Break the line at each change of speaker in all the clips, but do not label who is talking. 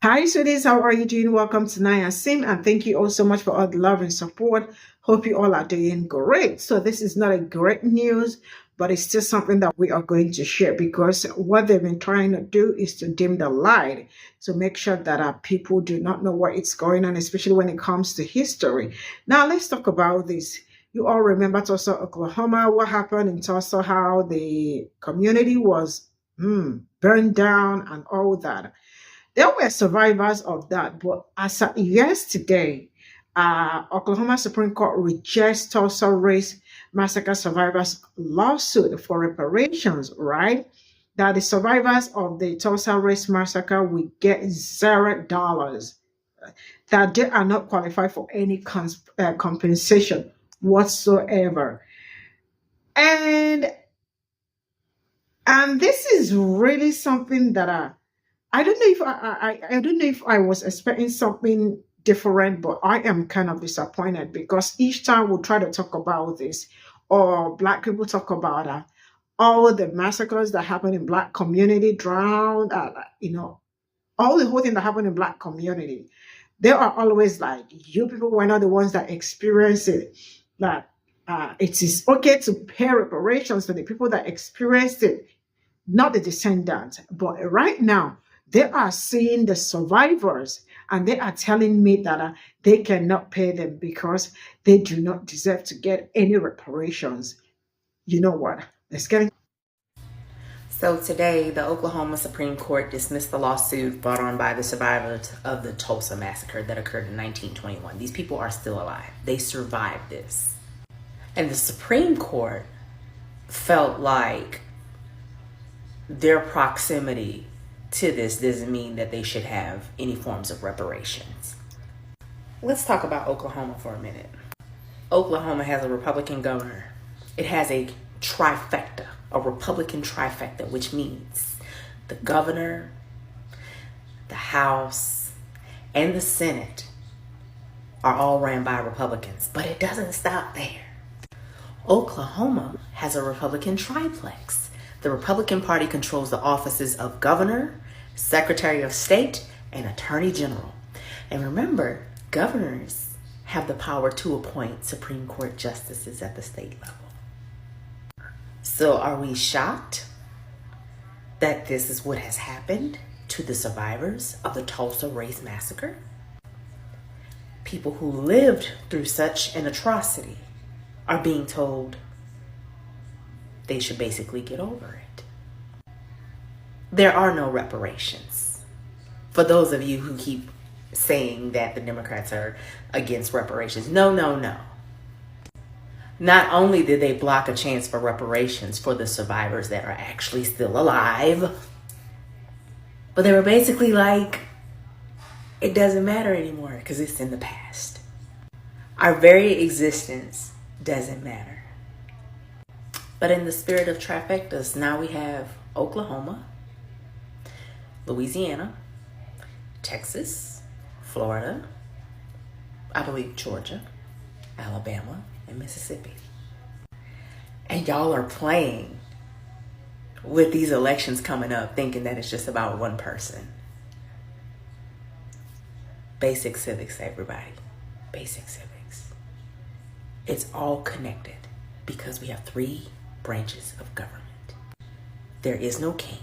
Hi, sweeties. How are you doing? Welcome to Naya Sim, and thank you all so much for all the love and support. Hope you all are doing great. So, this is not a great news, but it's still something that we are going to share because what they've been trying to do is to dim the light to make sure that our people do not know what is going on, especially when it comes to history. Now, let's talk about this. You all remember Tulsa, Oklahoma, what happened in Tulsa, how the community was burned down and all that. There were survivors of that, but as of yesterday, Oklahoma Supreme Court rejects Tulsa race massacre survivors' lawsuit for reparations, right? That the survivors of the Tulsa race massacre will get $0, that they are not qualified for any compensation whatsoever. And and this is really something that I don't know if I don't know if I was expecting something different, but I am kind of disappointed because each time we try to talk about this, or Black people talk about all the massacres that happen in Black community, drowned, all the whole thing that happened in Black community, they are always like, you people were not the ones that experienced it. That it is okay to pay reparations for the people that experienced it, not the descendants. But right now, they are seeing the survivors and they are telling me that they cannot pay them because they do not deserve to get any reparations. You know what? Let's get it.
So today, the Oklahoma Supreme Court dismissed the lawsuit brought on by the survivors of the Tulsa massacre that occurred in 1921. These people are still alive. They survived this. And the Supreme Court felt like their proximity to this doesn't mean that they should have any forms of reparations. Let's talk about Oklahoma for a minute. Oklahoma has a Republican governor. It has a trifecta, a Republican trifecta, which means the governor, the House, and the Senate are all ran by Republicans. But it doesn't stop there. Oklahoma has a Republican triplex. The Republican Party controls the offices of governor, secretary of state, and attorney general. And remember, governors have the power to appoint Supreme Court justices at the state level. So are we shocked that this is what has happened to the survivors of the Tulsa race massacre? People who lived through such an atrocity are being told they should basically get over it. There are no reparations. For those of you who keep saying that the Democrats are against reparations, no. Not only did they block a chance for reparations for the survivors that are actually still alive, but they were basically like, it doesn't matter anymore because it's in the past. Our very existence doesn't matter. But in the spirit of trifectas, now we have Oklahoma, Louisiana, Texas, Florida, I believe Georgia, Alabama, and Mississippi. And y'all are playing with these elections coming up, thinking that it's just about one person. Basic civics, everybody. Basic civics. It's all connected because we have three branches of government. There is no king,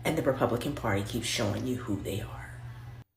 and the Republican Party keeps showing you who they are.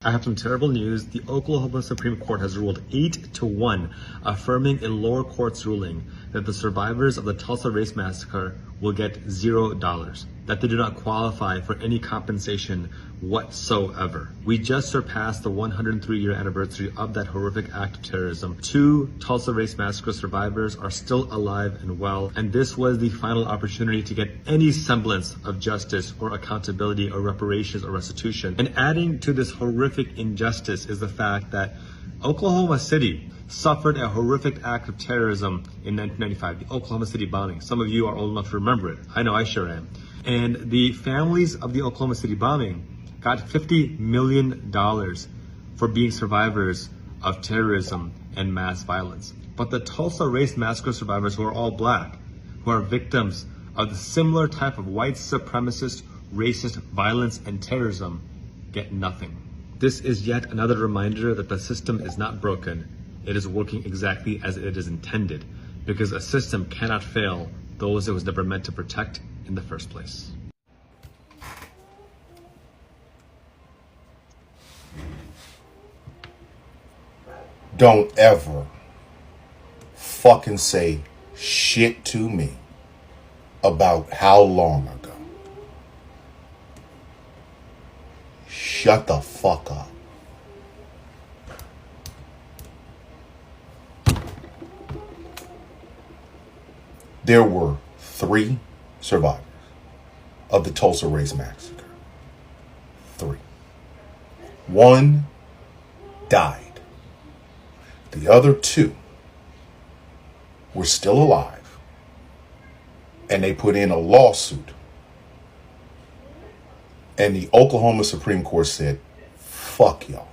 I have some terrible news. The Oklahoma Supreme Court has ruled 8-1, affirming a lower court's ruling that the survivors of the Tulsa race massacre will get $0, that they do not qualify for any compensation whatsoever. We just surpassed the 103-year anniversary of that horrific act of terrorism. 2 Tulsa race massacre survivors are still alive and well, and this was the final opportunity to get any semblance of justice or accountability or reparations or restitution. And adding to this horrific injustice is the fact that Oklahoma City suffered a horrific act of terrorism in 1995, the Oklahoma City bombing. Some of you are old enough to remember it. I know I sure am. And the families of the Oklahoma City bombing got $50 million for being survivors of terrorism and mass violence. But the Tulsa race massacre survivors, who are all Black, who are victims of the similar type of white supremacist, racist violence and terrorism, get nothing. This is yet another reminder that the system is not broken. It is working exactly as it is intended, because a system cannot fail those it was never meant to protect in the first place.
Don't ever fucking say shit to me about how long ago. Shut the fuck up. There were 3 survivors of the Tulsa race massacre. 3. 1 died. The other 2 were still alive, and they put in a lawsuit. And the Oklahoma Supreme Court said, fuck y'all.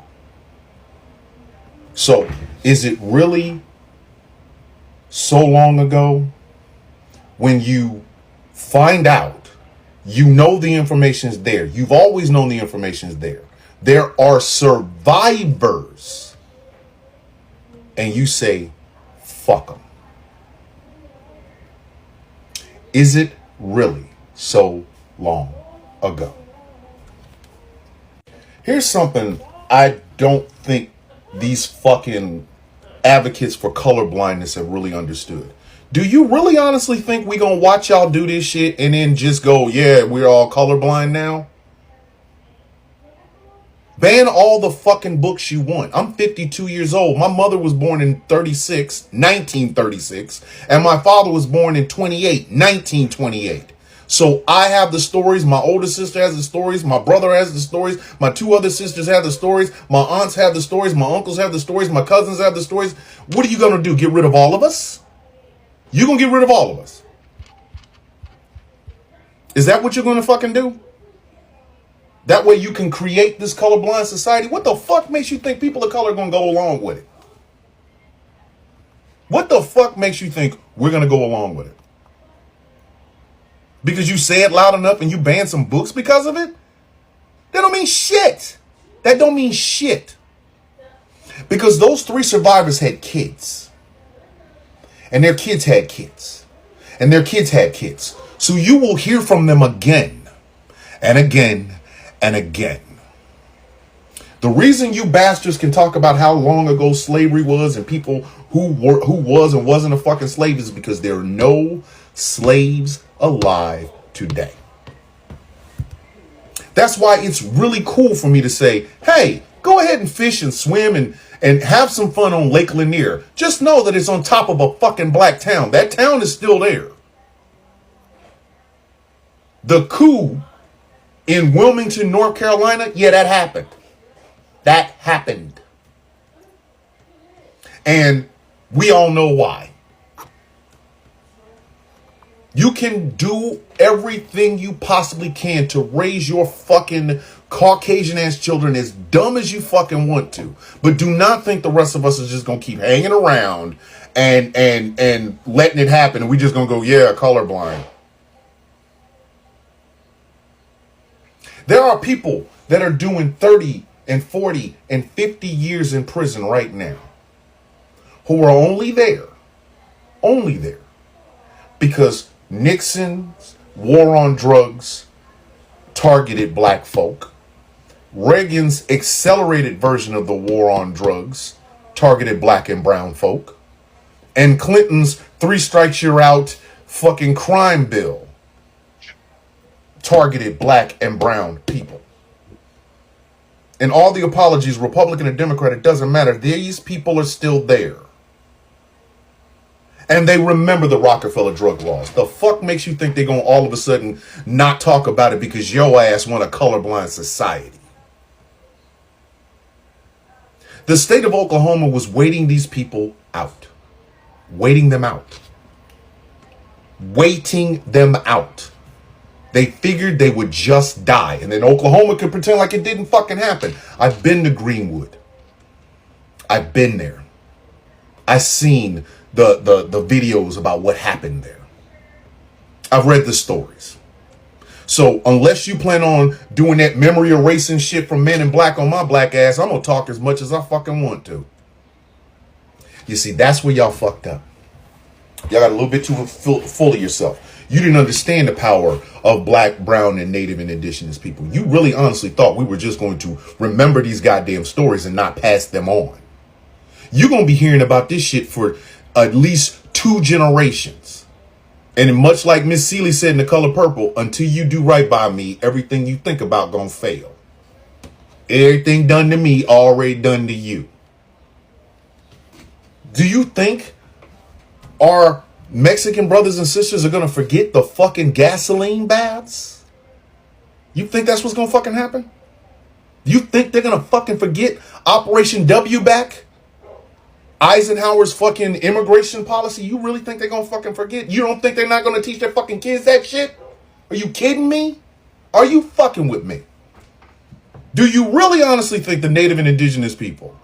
So, is it really so long ago? When you find out, you know the information's there. You've always known the information's there. There are survivors. And you say, fuck them. Is it really so long ago? Here's something I don't think these fucking advocates for colorblindness have really understood. Do you really honestly think we gonna watch y'all do this shit and then just go, yeah, we're all colorblind now? Ban all the fucking books you want. I'm 52 years old. My mother was born in 1936, and my father was born in 1928. So I have the stories. My older sister has the stories. My brother has the stories. My 2 other sisters have the stories. My aunts have the stories. My uncles have the stories. My cousins have the stories. What are you gonna do? Get rid of all of us? You're going to get rid of all of us. Is that what you're going to fucking do? That way you can create this colorblind society? What the fuck makes you think people of color are going to go along with it? What the fuck makes you think we're going to go along with it? Because you say it loud enough and you ban some books because of it? That don't mean shit. That don't mean shit. Because those 3 survivors had kids. And their kids had kids. And their kids had kids. So you will hear from them again and again and again. The reason you bastards can talk about how long ago slavery was and people who was and wasn't a fucking slave is because there are no slaves alive today. That's why it's really cool for me to say, hey, go ahead and fish and swim and have some fun on Lake Lanier. Just know that it's on top of a fucking black town. That town is still there. The coup in Wilmington, North Carolina, yeah, that happened. That happened. And we all know why. You can do everything you possibly can to raise your fucking Caucasian ass children as dumb as you fucking want to. But do not think the rest of us is just going to keep hanging around and letting it happen. And we just going to go, yeah, colorblind. There are people that are doing 30 and 40 and 50 years in prison right now who are only there because Nixon's war on drugs targeted black folk. Reagan's accelerated version of the war on drugs targeted black and brown folk. And Clinton's 3 strikes you're out fucking crime bill targeted black and brown people. And all the apologies, Republican or Democrat, it doesn't matter. These people are still there. And they remember the Rockefeller drug laws. The fuck makes you think they're going to all of a sudden not talk about it because your ass want a colorblind society? The state of Oklahoma was waiting these people out. Waiting them out. Waiting them out. They figured they would just die. And then Oklahoma could pretend like it didn't fucking happen. I've been to Greenwood. I've been there. I've seen the videos about what happened there. I've read the stories. So unless you plan on doing that memory erasing shit from Men in Black on my black ass, I'm gonna talk as much as I fucking want to. You see, that's where y'all fucked up. Y'all got a little bit too full of yourself. You didn't understand the power of black, brown, and native and indigenous people. You really honestly thought we were just going to remember these goddamn stories and not pass them on. You're going to be hearing about this shit for at least 2 generations. And much like Miss Seeley said in The Color Purple, until you do right by me, everything you think about gonna fail. Everything done to me, already done to you. Do you think our Mexican brothers and sisters are gonna forget the fucking gasoline baths? You think that's what's gonna fucking happen? You think they're gonna fucking forget Operation W back? Eisenhower's fucking immigration policy? You really think they're gonna fucking forget? You don't think they're not gonna teach their fucking kids that shit? Are you kidding me? Are you fucking with me? Do you really honestly think the native and indigenous people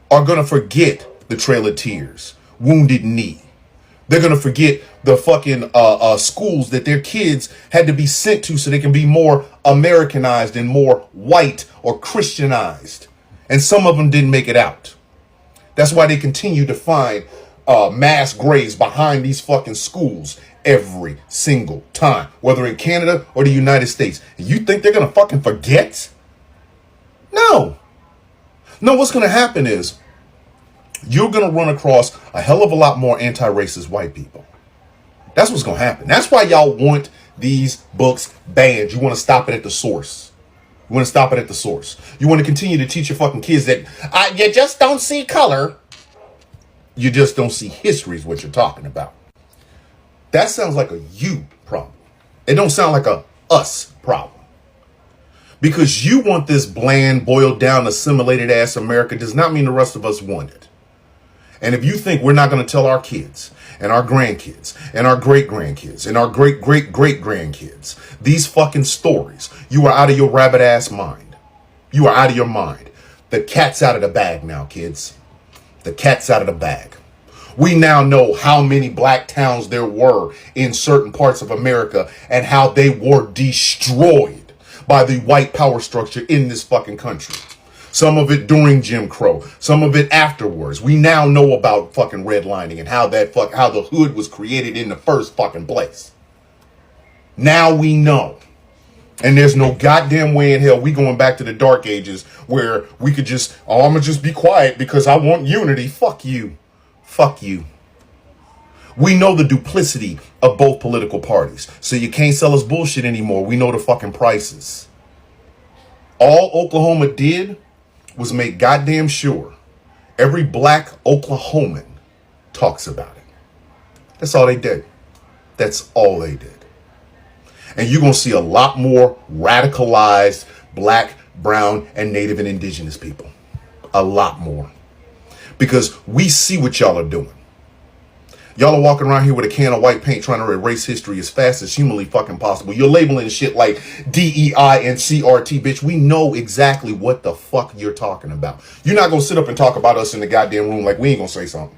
are gonna forget the Trail of Tears, Wounded Knee? They're gonna forget the fucking schools that their kids had to be sent to so they can be more Americanized and more white or Christianized, and some of them didn't make it out. That's why they continue to find mass graves behind these fucking schools every single time, whether in Canada or the United States. And you think they're gonna fucking forget? No. No, what's gonna happen is you're gonna run across a hell of a lot more anti-racist white people. That's what's gonna happen. That's why y'all want these books banned. You want to stop it at the source. You want to stop it at the source. You want to continue to teach your fucking kids that you just don't see color. You just don't see history is what you're talking about. That sounds like a you problem. It don't sound like a us problem. Because you want this bland, boiled down, assimilated ass America does not mean the rest of us want it. And if you think we're not going to tell our kids and our grandkids and our great-grandkids and our great-great-great-grandkids these fucking stories, you are out of your rabbit ass mind. You are out of your mind. The cat's out of the bag now, kids. The cat's out of the bag. We now know how many black towns there were in certain parts of America and how they were destroyed by the white power structure in this fucking country. Some of it during Jim Crow, some of it afterwards. We now know about fucking redlining and how the hood was created in the first fucking place. Now we know. And there's no goddamn way in hell we going back to the dark ages where we could just, I'm gonna just be quiet because I want unity. Fuck you. Fuck you. We know the duplicity of both political parties. So you can't sell us bullshit anymore. We know the fucking prices. All Oklahoma did was make goddamn sure every black Oklahoman talks about it. That's all they did. That's all they did. And you're going to see a lot more radicalized black, brown, and native and indigenous people. A lot more. Because we see what y'all are doing. Y'all are walking around here with a can of white paint trying to erase history as fast as humanly fucking possible. You're labeling shit like DEI and CRT, bitch. We know exactly what the fuck you're talking about. You're not going to sit up and talk about us in the goddamn room like we ain't going to say something.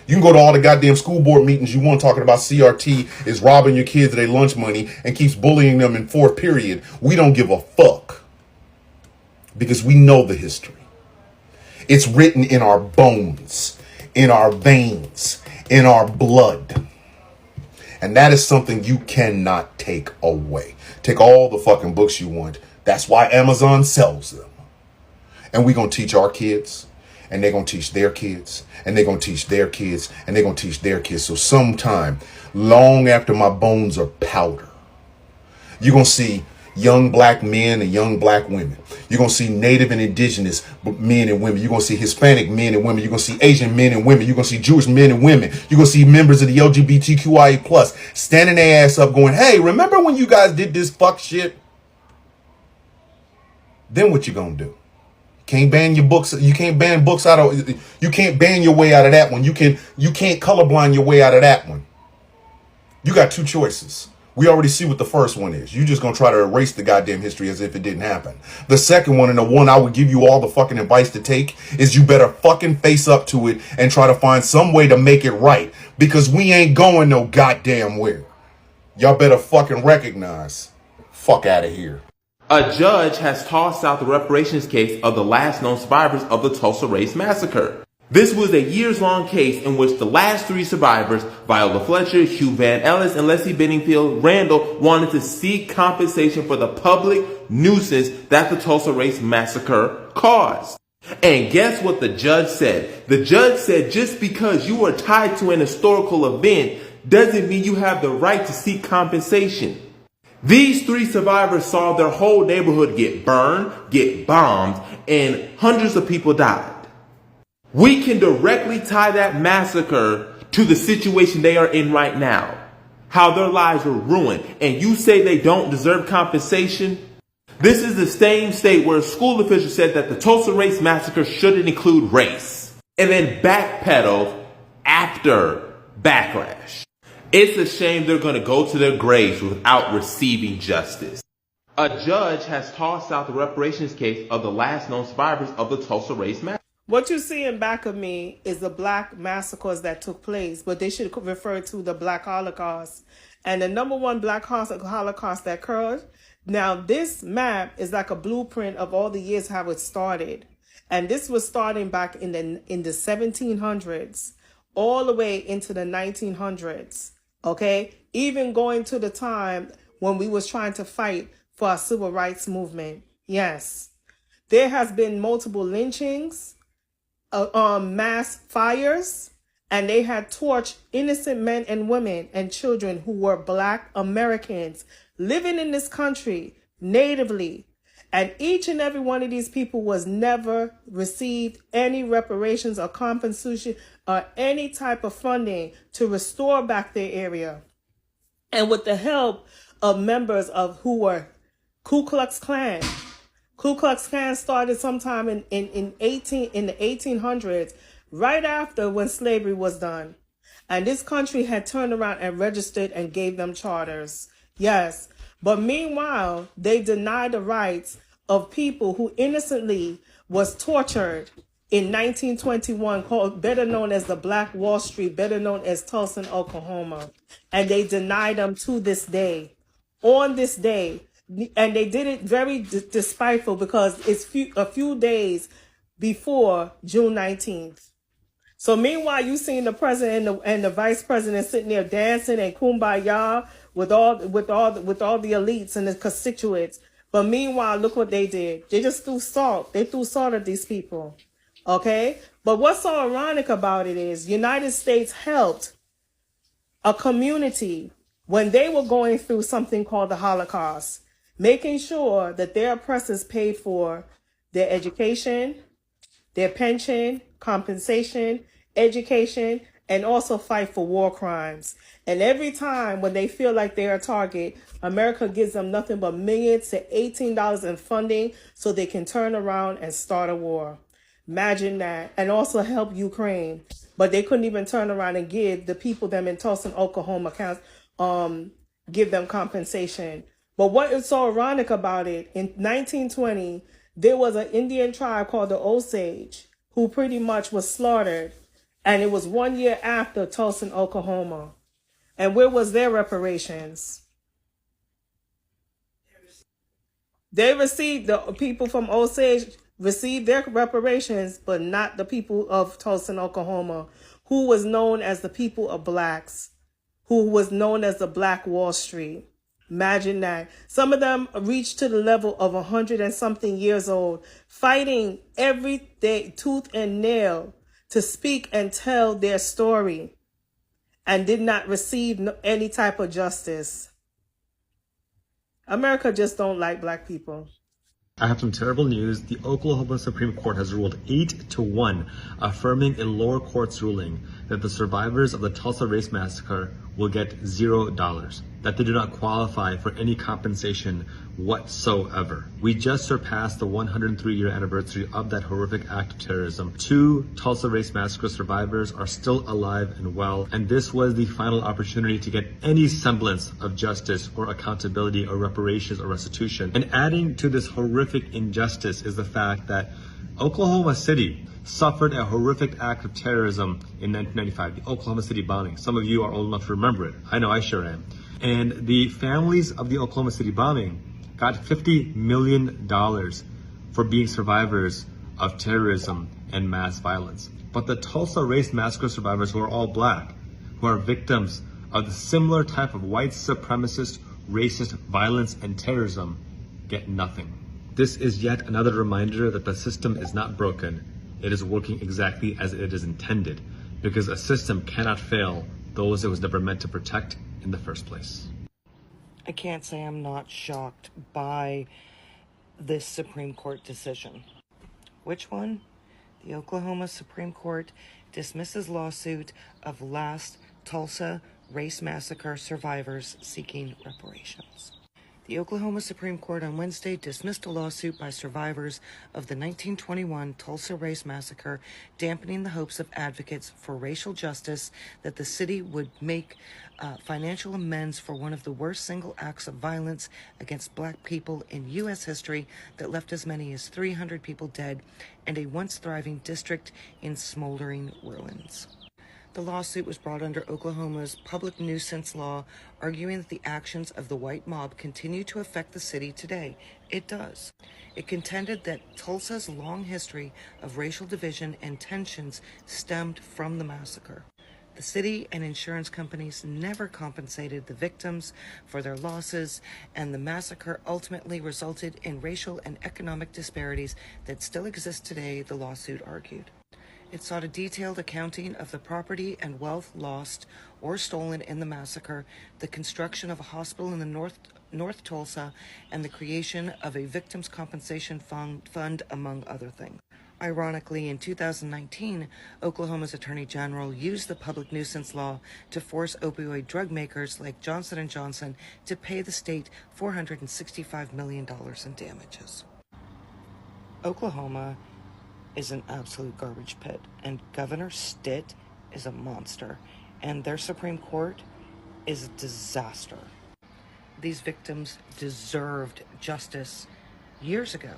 You can go to all the goddamn school board meetings you want talking about CRT is robbing your kids of their lunch money and keeps bullying them in fourth period. We don't give a fuck. Because we know the history. It's written in our bones, in our veins, in our blood. And that is something you cannot take away. Take all the fucking books you want. That's why Amazon sells them. And we're going to teach our kids. And they're going to teach their kids. And they're going to teach their kids. And they're going to teach their kids. So sometime, long after my bones are powder, you're going to see young black men and young black women. You're going to see native and indigenous men and women. You're going to see Hispanic men and women. You're going to see Asian men and women. You're going to see Jewish men and women. You're going to see members of the LGBTQIA plus standing their ass up going, hey, remember when you guys did this fuck shit? Then what you going to do? Can't ban your books. You can't ban books out of, you can't ban your way out of that one. You can't colorblind your way out of that one. You got two choices. We already see what the first one is. You just gonna try to erase the goddamn history as if it didn't happen. The second one, and the one I would give you all the fucking advice to take, is you better fucking face up to it and try to find some way to make it right. Because we ain't going no goddamn where. Y'all better fucking recognize Fuck out of here.
A judge has tossed out the reparations case of the last known survivors of the Tulsa Race Massacre. This was a years-long case in which the last three survivors, Viola Fletcher, Hugh Van Ellis, and Leslie Bedingfield Randall, wanted to seek compensation for the public nuisance that the Tulsa Race Massacre caused. And guess what the judge said? The judge said just because you are tied to an historical event doesn't mean you have the right to seek compensation. These three survivors saw their whole neighborhood get burned, get bombed, and hundreds of people died. We can directly tie that massacre to the situation they are in right now. How their lives were ruined. And you say they don't deserve compensation? This is the same state where a school official said that the Tulsa Race Massacre shouldn't include race. And then backpedaled after backlash. It's a shame they're going to go to their graves without receiving justice. A judge has tossed out the reparations case of the last known survivors of the Tulsa Race Massacre.
What you see in back of me is the black massacres that took place, but they should refer to the Black Holocaust. And the number one Black Holocaust that occurred. Now, this map is like a blueprint of all the years how it started. And this was starting back in the 1700s, all the way into the 1900s. Okay? Even going to the time when we was trying to fight for our civil rights movement. Yes. There has been multiple lynchings, mass fires, and they had torched innocent men and women and children who were Black Americans living in this country natively. And each and every one of these people was never received any reparations or compensation or any type of funding to restore back their area. And with the help of members of who were Ku Klux Klan. Ku Klux Klan started sometime in the 1800s, right after when slavery was done. And this country had turned around and registered and gave them charters. Yes. But meanwhile, they denied the rights of people who innocently was tortured in 1921, better known as the Black Wall Street, better known as Tulsa, Oklahoma. And they denied them to this day. On this day. And they did it very despiteful because it's a few days before June 19th. So meanwhile, you seen the president and the vice president sitting there dancing and kumbaya with all the elites and the constituents. But meanwhile, look what they did. They just threw salt. They threw salt at these people. Okay? But what's so ironic about it is United States helped a community when they were going through something called the Holocaust, making sure that their oppressors paid for their education, their pension, compensation, education, and also fight for war crimes. And every time when they feel like they're a target, America gives them nothing but millions to $18 in funding so they can turn around and start a war. Imagine that. And also help Ukraine. But they couldn't even turn around and give the people them in Tulsa, Oklahoma, give them compensation. But what is so ironic about it, in 1920, there was an Indian tribe called the Osage who pretty much was slaughtered. And it was 1 year after Tulsa, Oklahoma. And where was their reparations? They received, the people from Osage received their reparations, but not the people of Tulsa, Oklahoma, who was known as the people of blacks, who was known as the Black Wall Street. Imagine that. Some of them reached to the level of 100 and something years old, fighting every day, tooth and nail, to speak and tell their story, and did not receive any type of justice. America just don't like black people.
I have some terrible news. The Oklahoma Supreme Court has ruled 8-1, affirming a lower court's ruling that the survivors of the Tulsa Race Massacre will get $0, that they do not qualify for any compensation whatsoever. We just surpassed the 103-year anniversary of that horrific act of terrorism. 2 Tulsa Race Massacre survivors are still alive and well, and this was the final opportunity to get any semblance of justice or accountability or reparations or restitution. And adding to this horrific injustice is the fact that Oklahoma City suffered a horrific act of terrorism in 1995, the Oklahoma City bombing. Some of you are old enough to remember it. I know I sure am. And the families of the Oklahoma City bombing got $50 million for being survivors of terrorism and mass violence. But the Tulsa race massacre survivors, who are all black, who are victims of the similar type of white supremacist, racist violence and terrorism, get nothing. This is yet another reminder that the system is not broken. It is working exactly as it is intended, because a system cannot fail those it was never meant to protect in the first place.
I can't say I'm not shocked by this Supreme Court decision. Which one? The Oklahoma Supreme Court dismisses lawsuit of last Tulsa race massacre survivors seeking reparations. The Oklahoma Supreme Court on Wednesday dismissed a lawsuit by survivors of the 1921 Tulsa race massacre, dampening the hopes of advocates for racial justice that the city would make financial amends for one of the worst single acts of violence against black people in U.S. history that left as many as 300 people dead and a once thriving district in smoldering ruins. The lawsuit was brought under Oklahoma's public nuisance law, arguing that the actions of the white mob continue to affect the city today. It does. It contended that Tulsa's long history of racial division and tensions stemmed from the massacre. The city and insurance companies never compensated the victims for their losses, and the massacre ultimately resulted in racial and economic disparities that still exist today, the lawsuit argued. It sought a detailed accounting of the property and wealth lost or stolen in the massacre, the construction of a hospital in the North Tulsa, and the creation of a victims' compensation fund, among other things. Ironically, in 2019, Oklahoma's Attorney General used the public nuisance law to force opioid drug makers like Johnson & Johnson to pay the state $465 million in damages. Oklahoma is an absolute garbage pit, and Governor Stitt is a monster, and their Supreme Court is a disaster. These victims deserved justice years ago,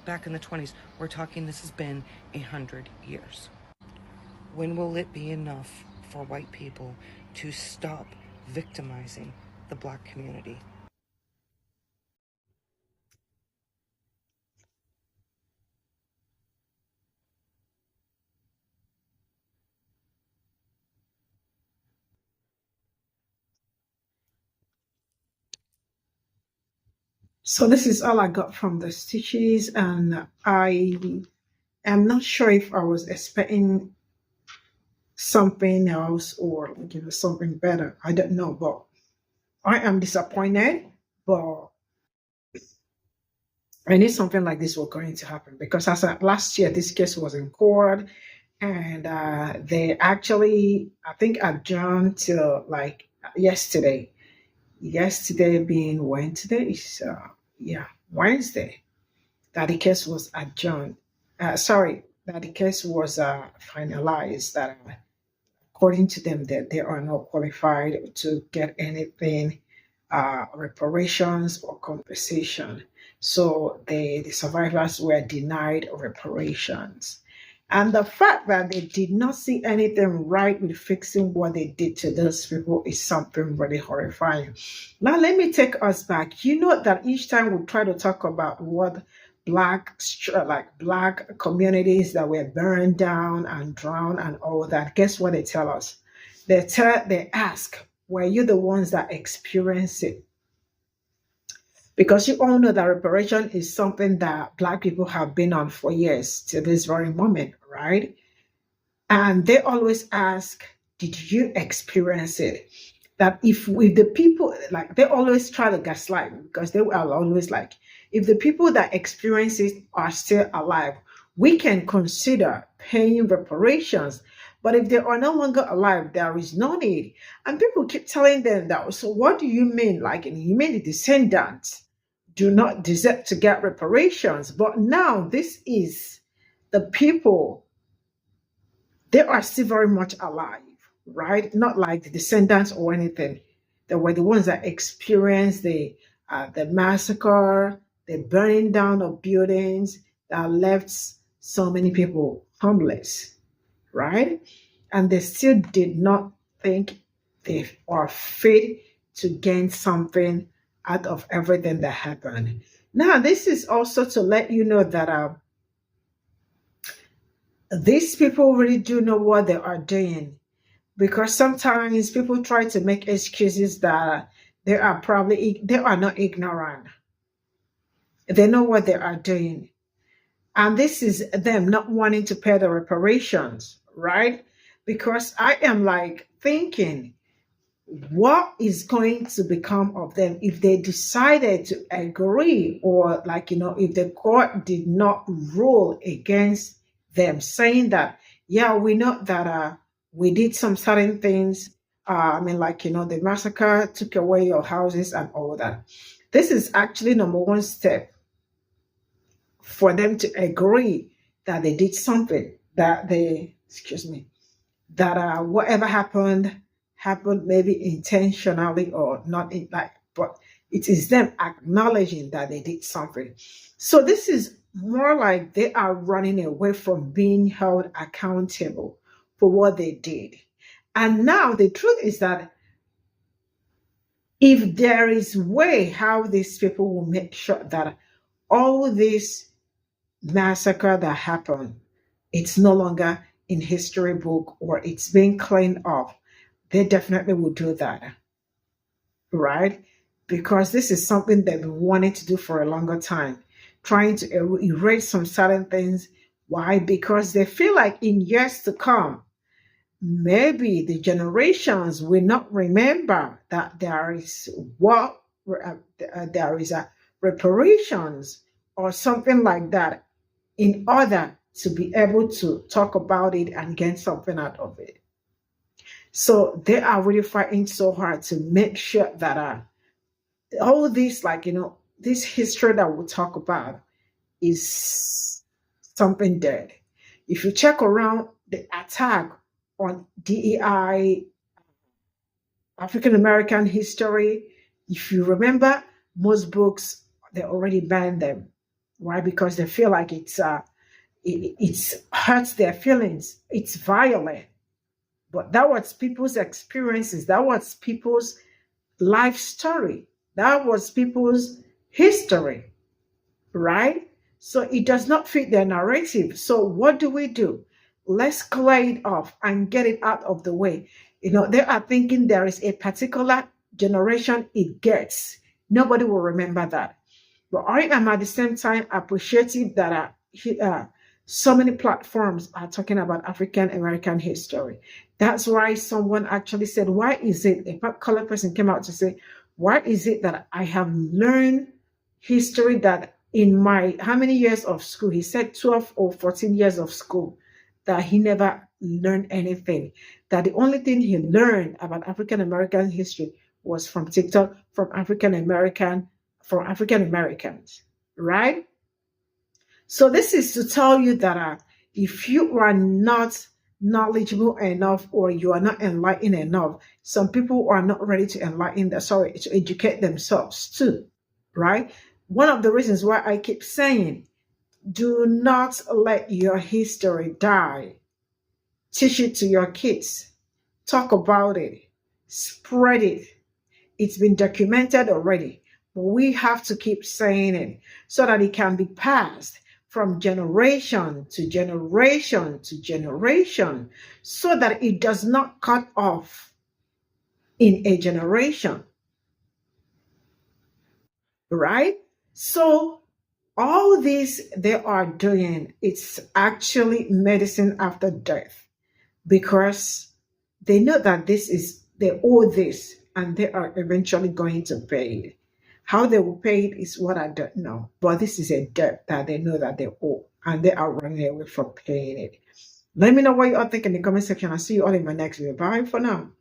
back in the 20s. We're talking, this has been 100 years. When will it be enough for white people to stop victimizing the black community?
So this is all I got from the stitches, and I am not sure if I was expecting something else or something better. I don't know, but I am disappointed. But I knew something like this was going to happen, because as last year this case was in court, and they actually, I think, adjourned till like yesterday. Yesterday being Wednesday, is Wednesday, that the case was adjourned. That the case was finalized. That according to them, that they are not qualified to get anything, reparations or compensation. So the survivors were denied reparations. And the fact that they did not see anything right with fixing what they did to those people is something really horrifying. Now, let me take us back. You know that each time we try to talk about what black communities that were burned down and drowned and all that, guess what they tell us? They ask, were you the ones that experienced it? Because you all know that reparation is something that black people have been on for years to this very moment, right? And they always ask, did you experience it? That if the people, like, they always try to gaslight, because they are always like, if the people that experience it are still alive, we can consider paying reparations. But if they are no longer alive, there is no need. And people keep telling them that, so what do you mean? Like, you mean the descendants do not deserve to get reparations? But now this is the people, they are still very much alive, right? Not like the descendants or anything. They were the ones that experienced the massacre, the burning down of buildings that left so many people homeless, right? And they still did not think they are fit to gain something out of everything that happened. Now, this is also to let you know that these people really do know what they are doing, because sometimes people try to make excuses that they are not ignorant. They know what they are doing. And this is them not wanting to pay the reparations, right? Because I am like thinking, what is going to become of them if they decided to agree, or like, if the court did not rule against them, saying that, yeah, we know that we did some certain things. The massacre took away your houses and all that. This is actually number one step for them to agree that they did something, that whatever happened maybe intentionally or not, but it is them acknowledging that they did something. So this is more like they are running away from being held accountable for what they did. And now the truth is that if there is way how these people will make sure that all this massacre that happened, it's no longer in history book or it's being cleaned up, they definitely will do that, right? Because this is something they've been wanting to do for a longer time, trying to erase some certain things. Why? Because they feel like in years to come, maybe the generations will not remember that there is a reparations or something like that, in order to be able to talk about it and get something out of it. So they are really fighting so hard to make sure that all this, this history that we talk about is something dead. If you check around the attack on DEI, African American history, if you remember, most books, they already banned them. Why? Because they feel like it hurts their feelings. It's violent. But that was people's experiences. That was people's life story. That was people's history, right? So it does not fit their narrative. So what do? Let's clear it off and get it out of the way. They are thinking there is a particular generation it gets. Nobody will remember that. But I am at the same time appreciative that so many platforms are talking about African American history. That's why someone actually said, why is it, a colored person came out to say, why is it that I have learned history that in my, how many years of school? He said 12 or 14 years of school, that he never learned anything. That the only thing he learned about African American history was from TikTok, from African Americans, right? So this is to tell you that if you are not knowledgeable enough or you are not enlightened enough, some people are not ready to to educate themselves too, right? One of the reasons why I keep saying, do not let your history die. Teach it to your kids. Talk about it. Spread it. It's been documented already, but we have to keep saying it so that it can be passed from generation to generation to generation, so that it does not cut off in a generation, right? So all this they are doing, it's actually medicine after death, because they know that they owe this and they are eventually going to pay it. How they will pay it is what I don't know. But this is a debt that they know that they owe, and they are running away from paying it. Let me know what you all think in the comment section. I'll see you all in my next video. Bye for now.